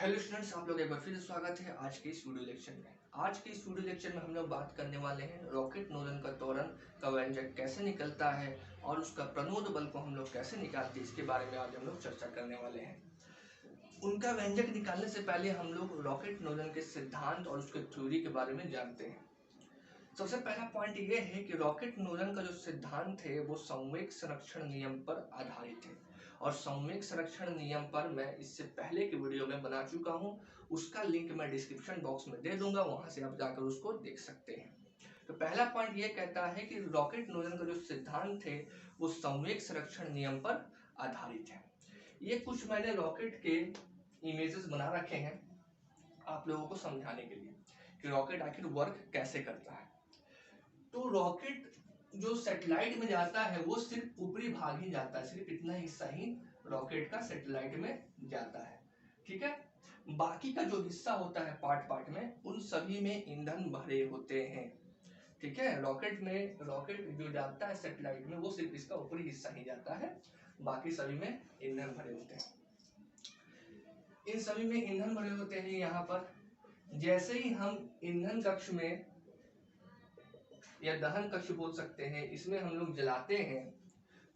Hello students, आप लोग एक बार फिर से स्वागत है आज के इस वीडियो लेक्चर में। आज के इस वीडियो लेक्चर में हम लोग बात करने वाले हैं रॉकेट नोजल का त्वरण का व्यंजक कैसे निकलता है और उसका प्रणोद बल को हम लोग कैसे निकालते हैं, इसके बारे में आज हम लोग चर्चा करने वाले हैं। उनका व्यंजक निकालने से पहले हम लोग रॉकेट नोजल के सिद्धांत और उसके थ्योरी के बारे में जानते हैं। सबसे पहला पॉइंट ये है कि रॉकेट नोजल का जो सिद्धांत है वो संवेग संरक्षण नियम पर आधारित है और संवेग संरक्षण नियम पर मैं इससे पहले की वीडियो में बना चुका हूं। उसका लिंक मैं डिस्क्रिप्शन बॉक्स में दे दूंगा, वहां से आप जाकर उसको देख सकते हैं। तो पहला पॉइंट ये कहता है कि रॉकेट नोजल का जो सिद्धांत है वो संवेग संरक्षण नियम पर आधारित है। ये कुछ मैंने रॉकेट के इमेजेस बना रखे हैं आप लोगों को समझाने के लिए कि रॉकेट आखिर वर्क कैसे करता है। तो रॉकेट जो सैटेलाइट में जाता है वो सिर्फ ऊपरी भाग ही जाता है, सिर्फ इतना हिस्सा ही रॉकेट का सैटेलाइट में जाता है, ठीक है। बाकी का जो हिस्सा होता है पार्ट पार्ट में, उन सभी में ईंधन भरे होते हैं, ठीक है। रॉकेट जो जाता है सैटेलाइट में वो सिर्फ इसका ऊपरी हिस्सा ही जाता है, बाकी सभी में ईंधन भरे होते हैं। इन सभी में ईंधन भरे होते हैं। यहाँ पर जैसे ही हम ईंधन कक्ष में या दहन कक्ष बोल सकते हैं, इसमें हम लोग जलाते हैं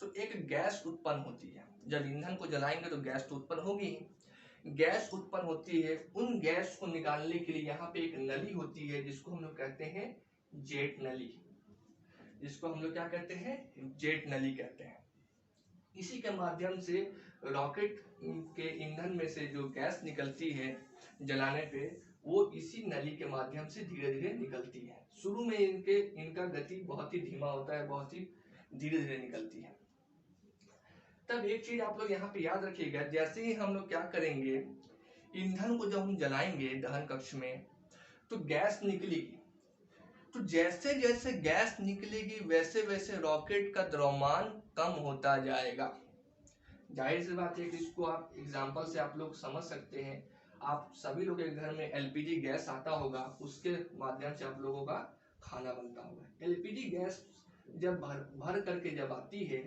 तो एक गैस उत्पन्न होती है। जब ईंधन को जलाएंगे तो गैस तो उत्पन्न होगी, गैस उत्पन्न होती है। उन गैस को निकालने के लिए यहाँ पे एक नली होती है जिसको हम लोग कहते हैं जेट नली, जिसको हम लोग क्या कहते हैं, जेट नली कहते हैं। इसी के माध्यम से रॉकेट के ईंधन में से जो गैस निकलती है जलाने पे, वो इसी नली के माध्यम से धीरे धीरे निकलती है। शुरू में इनका गति बहुत ही धीमा होता है, बहुत ही धीरे धीरे निकलती है। तब एक चीज आप लोग यहाँ पे याद रखिएगा, जैसे ही हम लोग क्या करेंगे, ईंधन को जब हम जलाएंगे दहन कक्ष में तो गैस निकलेगी। तो जैसे जैसे गैस निकलेगी वैसे वैसे रॉकेट का द्रव्यमान कम होता जाएगा। जाहिर सी बात है कि इसको आप एग्जांपल से आप लोग समझ सकते हैं। आप सभी लोग के घर में एलपीजी गैस आता होगा, उसके माध्यम से आप लोगों का खाना बनता होगा। एलपीजी गैस जब भर करके जब आती है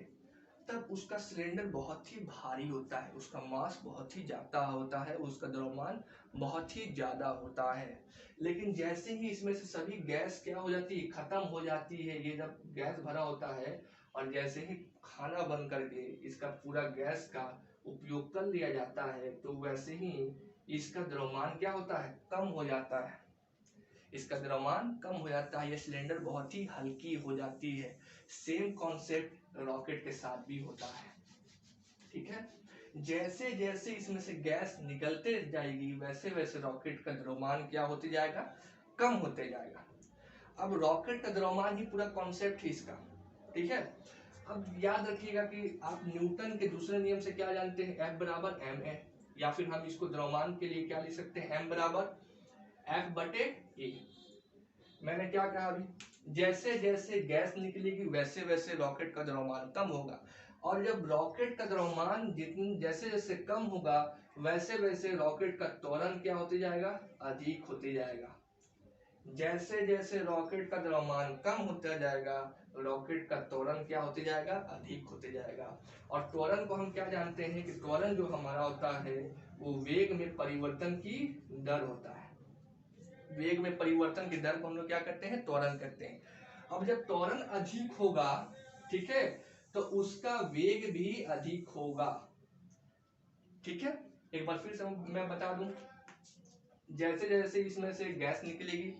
तब उसका सिलेंडर बहुत ही भारी होता है, उसका मास बहुत ही ज्यादा होता है, उसका द्रव्यमान बहुत ही ज्यादा होता है। लेकिन जैसे ही इसमें से सभी गैस क्या हो जाती है, खत्म हो जाती है, ये जब गैस भरा होता है और जैसे ही खाना बन करके इसका पूरा गैस का उपयोग कर लिया जाता है तो वैसे ही इसका द्रव्यमान क्या होता है, कम हो जाता है। इसका द्रव्यमान कम हो जाता है, यह सिलेंडर बहुत ही हल्की हो जाती है। सेम कॉन्सेप्ट रॉकेट के साथ भी होता है, ठीक है। जैसे जैसे इसमें से गैस निकलते जाएगी वैसे वैसे रॉकेट का द्रव्यमान क्या होते जाएगा, कम होते जाएगा। अब रॉकेट का द्रव्यमान ही पूरा कॉन्सेप्ट है इसका, ठीक है। अब याद रखिएगा कि आप न्यूटन के दूसरे नियम से क्या जानते हैं, F बराबर ma, या फिर हम इसको द्रव्यमान के लिए क्या लिख सकते हैं, m बराबर F बटे a। मैंने क्या कहा अभी, जैसे जैसे गैस निकलेगी वैसे वैसे रॉकेट का द्रव्यमान कम होगा, और जब रॉकेट का द्रव्यमान जैसे जैसे कम होगा वैसे वैसे रॉकेट का त्वरण क्या होते जाएगा, अधिक होते जाएगा। जैसे जैसे रॉकेट का द्रव्यमान कम होता जाएगा रॉकेट का त्वरण क्या होते जाएगा, अधिक होते जाएगा। और त्वरण को हम क्या जानते हैं कि त्वरण जो हमारा होता है वो वेग में परिवर्तन की दर होता है। वेग में परिवर्तन की दर को हम लोग क्या करते हैं, त्वरण कहते हैं। अब जब त्वरण अधिक होगा, ठीक है, तो उसका वेग भी अधिक होगा, ठीक है। एक बार फिर से मैं बता दूं, जैसे जैसे इसमें से गैस निकलेगी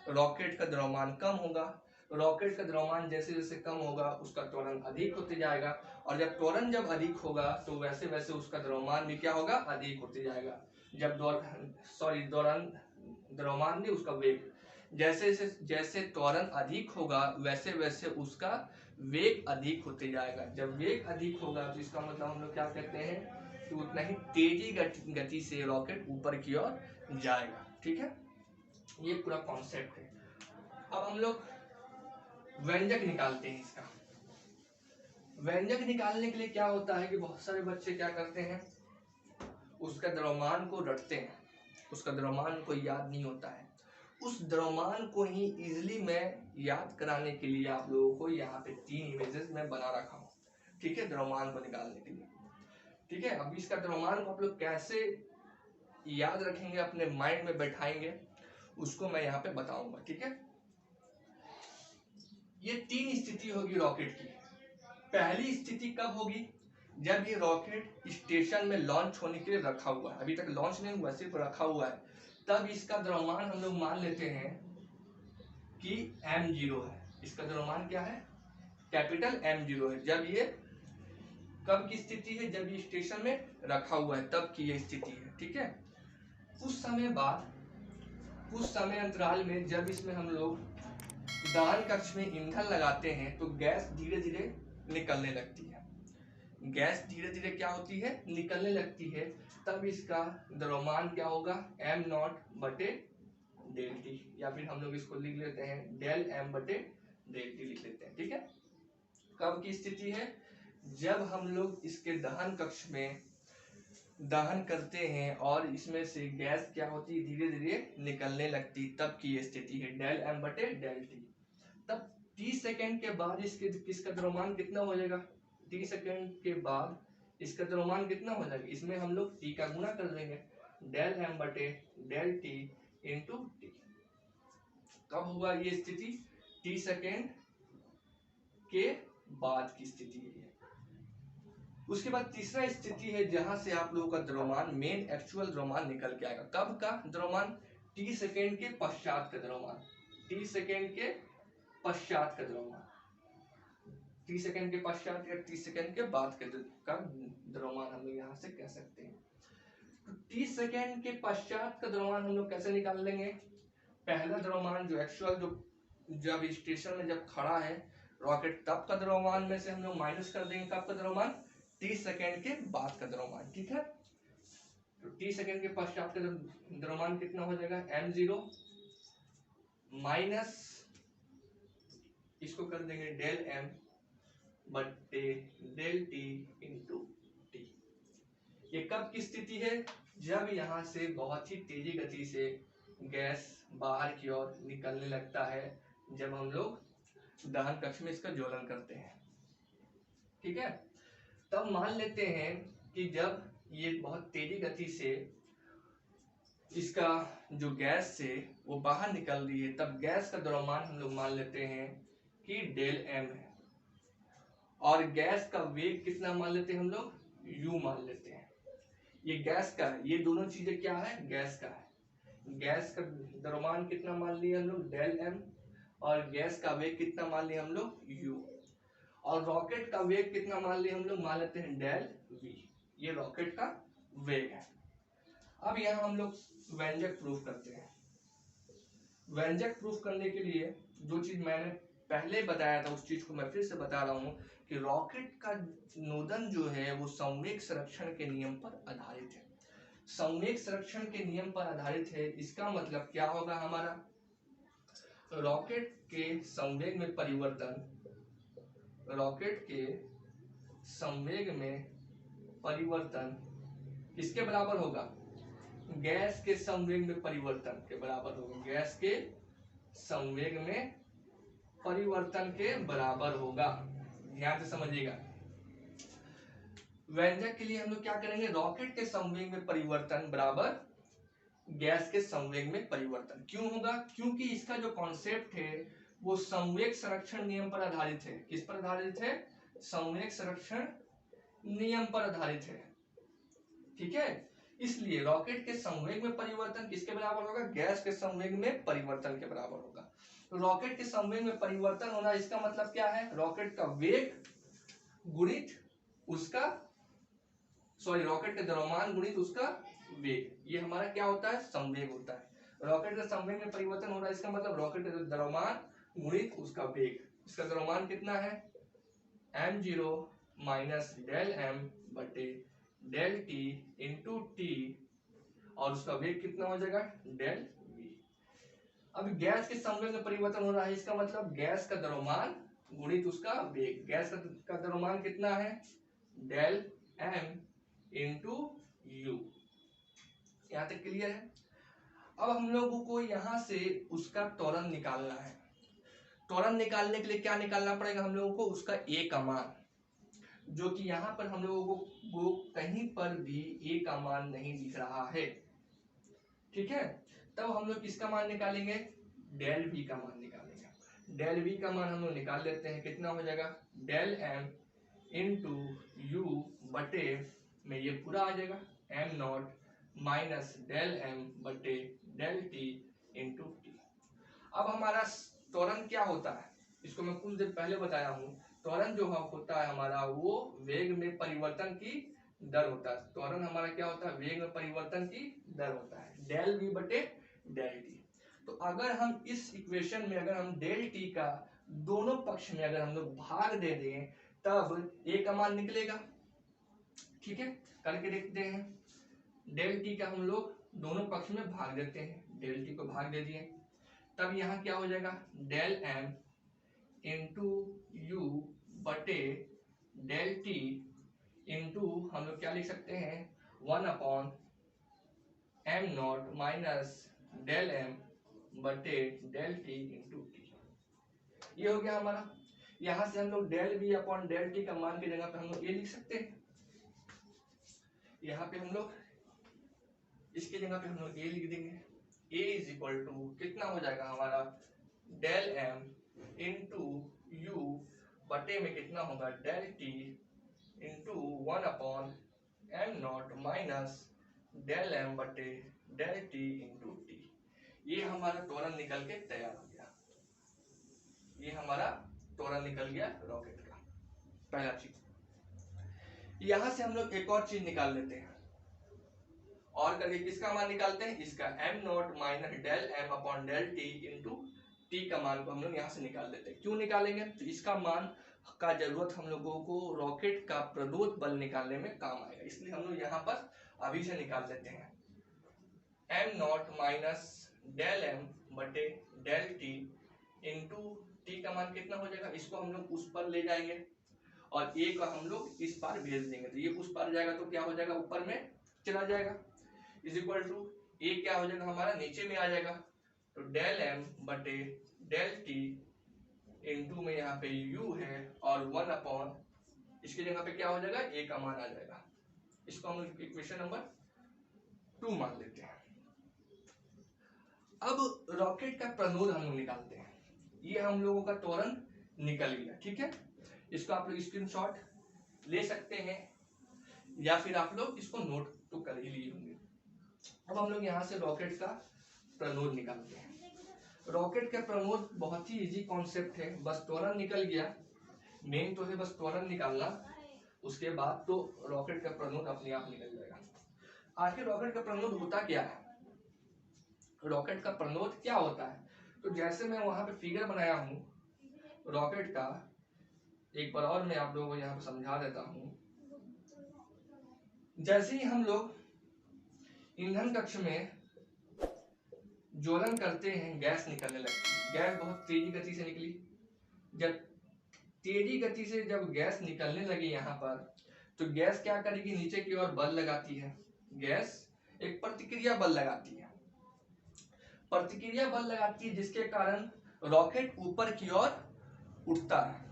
रॉकेट का द्रव्यमान कम होगा, रॉकेट का द्रव्यमान जैसे जैसे कम होगा उसका त्वरण अधिक होते जाएगा, और जब त्वरण जब अधिक होगा तो वैसे वैसे उसका द्रव्यमान भी क्या होगा, अधिक होते जाएगा। जब द्रव्यमान नहीं, उसका वेग, जैसे जैसे त्वरण अधिक होगा वैसे वैसे उसका वेग अधिक होते जाएगा। जब वेग अधिक होगा तो इसका मतलब हम लोग क्या कहते हैं कि उतना ही तेजी गति से रॉकेट ऊपर की ओर जाएगा, ठीक है। ये पूरा कॉन्सेप्ट है। अब हम लोग व्यंजक निकालते हैं इसका। व्यंजक निकालने के लिए क्या होता है कि बहुत सारे बच्चे क्या करते हैं, उसका द्रव्यमान को रटते हैं, उसका द्रव्यमान को याद नहीं होता है। उस द्रव्यमान को ही इजिली मैं याद कराने के लिए आप लोगों को यहाँ पे 3 इमेजेस मैं बना रखा हूँ, ठीक है, द्रव्यमान को निकालने के लिए, ठीक है। अब इसका द्रव्यमान को आप लोग कैसे याद रखेंगे, अपने माइंड में बैठाएंगे, उसको मैं यहाँ पे बताऊंगा। ठीक है, ये 3 स्थिति होगी रॉकेट की। पहली स्थिति कब होगी? जब ये रॉकेट स्टेशन में लॉन्च होने के लिए रखा हुआ है, अभी तक लॉन्च नहीं हुआ, सिर्फ रखा हुआ है, तब इसका द्रव्यमान हम लोग मान लेते हैं कि m0 है। इसका द्रव्यमान क्या है? कैपिटल M0 है। जब ये कब की स्थिति है? जब ये स्टेशन में रखा हुआ है तब की ये स्थिति है। ठीक है, कुछ समय बाद, कुछ समय अंतराल में जब इसमें हम लोग दहन कक्ष में ईंधन लगाते हैं तो गैस धीरे धीरे निकलने लगती है। गैस धीरे धीरे क्या होती है? निकलने लगती है। तब इसका द्रव्यमान क्या होगा? m0 बटे डेल टी, या फिर हम लोग इसको लिख लेते हैं डेल m बटे डेल टी लिख लेते हैं। ठीक है, कब की स्थिति है? जब हम लोग इसके दहन कक्ष में दहन करते हैं और इसमें से गैस क्या होती है? धीरे धीरे निकलने लगती, तब की ये स्थिति है डेल m बटे डेल टी। तब 30 सेकेंड के बाद इसका द्रव्यमान कितना हो जाएगा? 30 सेकेंड के बाद इसका द्रव्यमान कितना हो जाएगा? इसमें हम लोग टी का गुणा कर देंगे, डेल m बटे डेल टी इंटू टी। कब होगा ये स्थिति? 30 सेकेंड के बाद की स्थिति है ये। उसके बाद तीसरा स्थिति है जहां से आप लोगों का द्रव्यमान, मेन एक्चुअल द्रव्यमान निकल के आएगा। कब का द्रव्यमान? 30 सेकेंड के पश्चात का द्रव्यमान। 30 सेकेंड के पश्चात का द्रव्यमान, 30 सेकेंड के पश्चात या 30 सेकेंड के बाद का द्रव्यमान हम लोग यहाँ से कह सकते हैं। तो 30 सेकेंड के पश्चात का द्रव्यमान हम लोग कैसे निकाल लेंगे? पहला द्रव्यमान जो एक्चुअल, जो जब स्टेशन में जब खड़ा है रॉकेट, तब का द्रव्यमान में से हम लोग माइनस कर देंगे कब का द्रव्यमान? 30 सेकेंड के बाद का द्रव्यमान। ठीक है, तो 30 सेकेंड के पश्चात का द्रव्यमान कितना हो जाएगा? m0 माइनस इसको कर देंगे डेल m बटे डेल टी इंटू टी। ये कब की स्थिति है? जब यहाँ से बहुत ही तेजी गति से गैस बाहर की ओर निकलने लगता है, जब हम लोग दहन कक्ष में इसका ज्वलन करते हैं। ठीक है, तब मान लेते हैं कि जब ये बहुत तेजी गति से इसका जो गैस से वो बाहर निकल रही है, तब गैस का द्रव्यमान हम लोग मान लेते हैं कि डेल m है, और गैस का वेग कितना मान लेते हैं हम लोग? u मान लेते हैं। ये गैस का, ये दोनों चीजें क्या है? गैस का है। गैस का द्रव्यमान कितना मान लिया हम लोग? डेल m, और गैस का वेग कितना मान लिया हम लोग? u, और रॉकेट का वेग कितना मान लिया हम लोग? मान लेते हैं डेल v। ये रॉकेट का वेग है। अब यहाँ हम लोग व्यंजक प्रूफ करते हैं। व्यंजक प्रूफ करने के लिए जो चीज मैंने पहले बताया था उस चीज को मैं फिर से बता रहा हूँ कि रॉकेट का नोदन जो है वो संवेग संरक्षण के नियम पर आधारित है। संवेग संरक्षण के नियम पर आधारित है, इसका मतलब क्या होगा हमारा? रॉकेट के संवेग में परिवर्तन, रॉकेट के संवेग में परिवर्तन किसके बराबर होगा? गैस के संवेग में परिवर्तन के बराबर होगा। गैस के संवेग में परिवर्तन के बराबर होगा। ध्यान से समझिएगा। व्यंजक के लिए हम लोग क्या करेंगे? रॉकेट के संवेग में परिवर्तन बराबर गैस के संवेग में परिवर्तन। क्यों होगा? क्योंकि इसका जो कॉन्सेप्ट है वो संवेग संरक्षण नियम पर आधारित है। किस पर आधारित है? संवेग संरक्षण नियम पर आधारित है। ठीक है, इसलिए रॉकेट के संवेग में परिवर्तन किसके बराबर होगा? गैस के संवेग में परिवर्तन के बराबर होगा। रॉकेट के संवेग में परिवर्तन होना, इसका मतलब क्या है? रॉकेट का वेग गुणित उसका, रॉकेट का द्रव्यमान गुणित उसका वेग, ये हमारा क्या होता है? संवेग होता है। रॉकेट का संवेग में परिवर्तन हो रहा है, इसका मतलब रॉकेट का द्रव्यमान गुणित उसका वेग। इसका द्रव्यमान कितना है? m0 माइनस डेल m बटे डेल टी इंटू टी, और उसका वेग कितना हो जाएगा? Del v। अब गैस के संवेग में परिवर्तन हो रहा है, इसका मतलब गैस का द्रव्यमान गुणित उसका वेग। गैस का द्रव्यमान कितना है? Del m into u. यहाँ तक क्लियर है? अब हम लोगों को यहाँ से उसका त्वरण निकालना है। त्वरण निकालने के लिए क्या निकालना पड़ेगा हम लोगों को? उसका ए का मान, जो कि यहाँ पर हम लोगों को कहीं पर भी ए का मान नहीं दिख रहा है। ठीक है। तब हम लोग किसका मान निकालेंगे, डेल वी का मान निकालेंगे। डेल वी का मान हम लोग निकाल लेते हैं, कितना हो जाएगा, डेल एम इंटू यू बटे में ये पूरा आ जाएगा m naught minus del M बटे डेल टी इंटू टी। अब हमारा त्वरण क्या होता है, इसको मैं कुछ देर पहले बताया हूँ। त्वरण जो होता है हमारा, वो वेग में परिवर्तन की दर होता है। त्वरण हमारा क्या होता है, वेग में परिवर्तन की दर होता है, डेल वी बटे डेल टी। तो अगर हम इस इक्वेशन में अगर हम डेल टी का दोनों पक्ष में अगर हम लोग भाग दे दें तब ए का मान निकलेगा। ठीक है, करके देखते हैं। डेल टी का हम लोग दोनों पक्ष में भाग देते हैं, डेल टी को भाग दे दिए, तब यहाँ क्या हो जाएगा, डेल एम इंटू यू बटे डेल टी इंटू हम लोग क्या लिख सकते हैं, 1 m naught minus del M बटे डेल टी इंटू टी। ये हो गया हमारा। यहां से हम लोग del v upon del t का मान की जगह पे हम लोग ये लिख सकते हैं। यहाँ पे हम लोग इसकी जगह पे हम लोग ए लिख देंगे। ए इज इक्वल टू कितना हो जाएगा हमारा, डेल एम इंटू यू बटे में कितना होगा, del T into 1 m naught minus del M बटे डेल टी इंटू टी। ये हमारा त्वरण निकल के तैयार हो गया। ये हमारा त्वरण निकल गया रॉकेट का, पहला चीज। यहां से हम लोग एक और चीज निकाल लेते हैं, और करके किसका मान निकालते हैं, इसका m naught minus del m upon del T into T का मान को हम लोग यहाँ से निकाल देते हैं। क्यों निकालेंगे, तो इसका मान का जरूरत हम लोगों को रॉकेट का प्रदोष बल निकालने में काम आएगा, इसलिए हम लोग यहाँ पर अभी से निकाल देते हैं। M naught minus del M बटे डेल टी इंटू टी का मान कितना हो जाएगा, इसको हम लोग उस पर ले जाएंगे और ए को हम लोग इस पार भेज देंगे, तो ये उस पार जाएगा तो क्या हो जाएगा, ऊपर में चला जाएगा, इज इक्वल टू ए क्या हो जाएगा हमारा, नीचे में आ जाएगा। तो डेल एम बटे डेल टी इंटू में यहाँ पे यू है और 1 इसकी जगह पे क्या हो जाएगा, ए का मान आ जाएगा। इसको हम इक्वेशन नंबर 2 मान लेते हैं। अब रॉकेट का प्रणोद हम लोग निकालते हैं। ये हम लोगों का त्वरण निकल गया, ठीक है। इसको आप लोग स्क्रीनशॉट ले सकते हैं या फिर आप लोग इसको नोट तो कर ही लिए होंगे। अब हम लोग यहाँ से रॉकेट का प्रणोद निकालते हैं। रॉकेट का प्रणोद बहुत ही इजी कॉन्सेप्ट है, बस त्वरण निकल गया, मेन तो है बस त्वरण निकालना, उसके बाद तो रॉकेट का प्रणोद अपने आप निकल जाएगा। आखिर रॉकेट का प्रणोद होता क्या है, रॉकेट का प्रणोद क्या होता है, तो जैसे मैं वहां पे फिगर बनाया हूँ रॉकेट का, एक बार और मैं आप लोगों को यहाँ पे समझा देता हूँ। जैसे ही हम लोग ईंधन कक्ष में ज्वलन करते हैं, गैस निकलने लगती है, गैस बहुत तेजी गति से निकली। जब तेजी गति से जब गैस निकलने लगी यहाँ पर, तो गैस क्या करेगी, नीचे की ओर बल लगाती है। गैस एक प्रतिक्रिया बल लगाती है, प्रतिक्रिया बल लगाती है जिसके कारण रॉकेट ऊपर की ओर उठता है,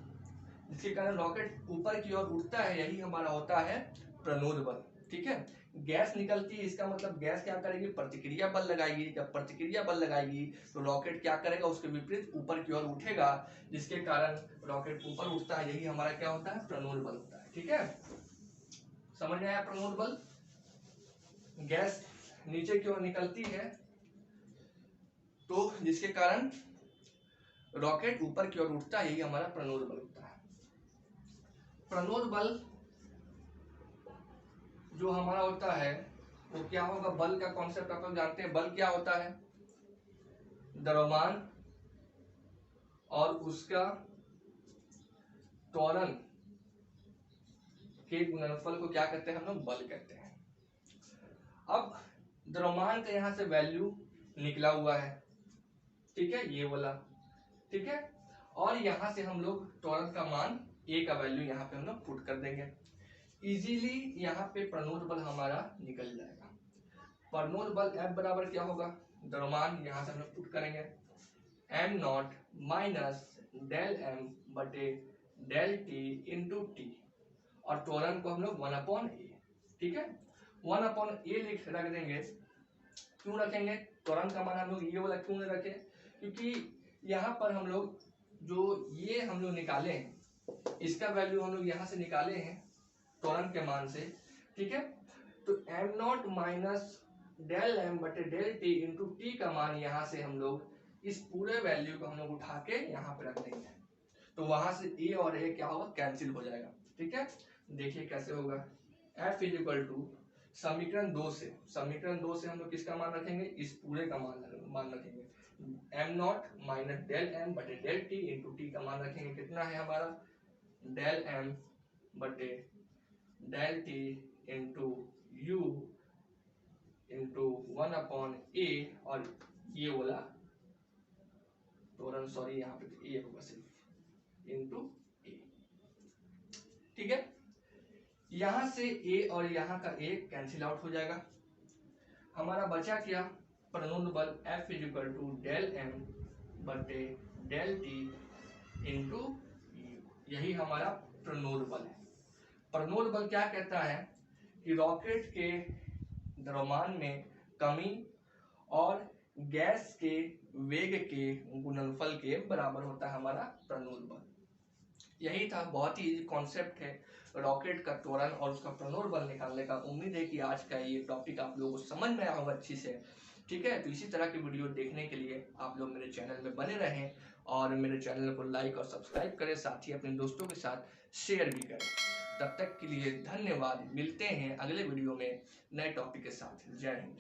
जिसके कारण रॉकेट ऊपर की ओर उठता है, यही हमारा होता है प्रणोद बल, ठीक है। गैस निकलती है, इसका मतलब गैस क्या करेगी, प्रतिक्रिया बल लगाएगी। जब प्रतिक्रिया बल लगाएगी तो रॉकेट क्या करेगा, उसके विपरीत ऊपर की ओर उठेगा, जिसके कारण रॉकेट ऊपर उठता है, यही हमारा क्या होता है, प्रणोद बल होता है, ठीक है। समझ में आया प्रणोद बल। गैस नीचे की ओर निकलती है तो जिसके कारण रॉकेट ऊपर की ओर उठता है, यही हमारा प्रणोद बल होता है। प्रणोद बल जो हमारा होता है वो क्या होगा, बल का कॉन्सेप्ट आप लोग जानते हैं। बल क्या होता है, द्रव्यमान और उसका त्वरण के गुणनफल को क्या कहते हैं हम लोग, बल कहते हैं। अब द्रव्यमान का यहाँ से वैल्यू निकला हुआ है, ठीक है, ये वाला, ठीक है। और यहाँ से हम लोग त्वरण का मान ए का वैल्यू यहाँ पे हम लोग पुट कर देंगे, इजीली यहाँ पे प्रणोद बल हमारा निकल जाएगा। प्रणोद बल F बराबर क्या होगा, द्रव्यमान यहाँ से हम लोग पुट करेंगे, m naught minus del M बटे डेल टी इंटू टी, और त्वरण को हम लोग 1/a, ठीक है, 1/a लिख रख देंगे। क्यों रखेंगे? त्वरण का मान हम लोग ये वाला क्यों नहीं रखे? क्योंकि यहाँ पर हम लोग जो ये हम लोग निकाले हैं इसका वैल्यू हम लोग यहाँ से निकाले हैं त्वरण के मान से, ठीक है। तो m naught minus del M बटे डेल टी इंटू टी का मान यहाँ से हम लोग इस पूरे वैल्यू को हम लोग उठा के यहाँ पे रख देंगे, तो वहां से ए और ए क्या होगा? कैंसिल हो जाएगा, ठीक है। देखिए कैसे होगा। एफ इज इक्वल टू समीकरण 2 से हम लोग किसका मान रखेंगे? इस पूरे का मान रखेंगे। M naught minus del M बटे डेल टी इंटू टी का मान रखेंगे। कितना है हमारा? डेल एम बटे del T into U into 1 upon A, और ये वाला त्वरण, सॉरी यहाँ पे ए होगा सिर्फ, इंटू ए, ठीक है। यहां से ए और यहाँ का ए कैंसिल आउट हो जाएगा। हमारा बचा क्या? प्रणोद बल F is equal to del M बटे डेल टी इंटू यू, यही हमारा प्रणोद बल है। प्रणोद बल क्या कहता है कि रॉकेट के द्रव्यमान में कमी और गैस के वेग के गुणनफल के बराबर होता है हमारा प्रणोद बल। यही था, बहुत ही कॉन्सेप्ट है रॉकेट का त्वरण और उसका प्रणोद बल निकालने का। उम्मीद है कि आज का ये टॉपिक आप लोगों को समझ में आया होगा अच्छी से, ठीक है। तो इसी तरह की वीडियो देखने के लिए आप लोग मेरे चैनल में बने रहें और मेरे चैनल को लाइक और सब्सक्राइब करें, साथ ही अपने दोस्तों के साथ शेयर भी करें। तब तक के लिए धन्यवाद। मिलते हैं अगले वीडियो में नए टॉपिक के साथ। जय हिंद।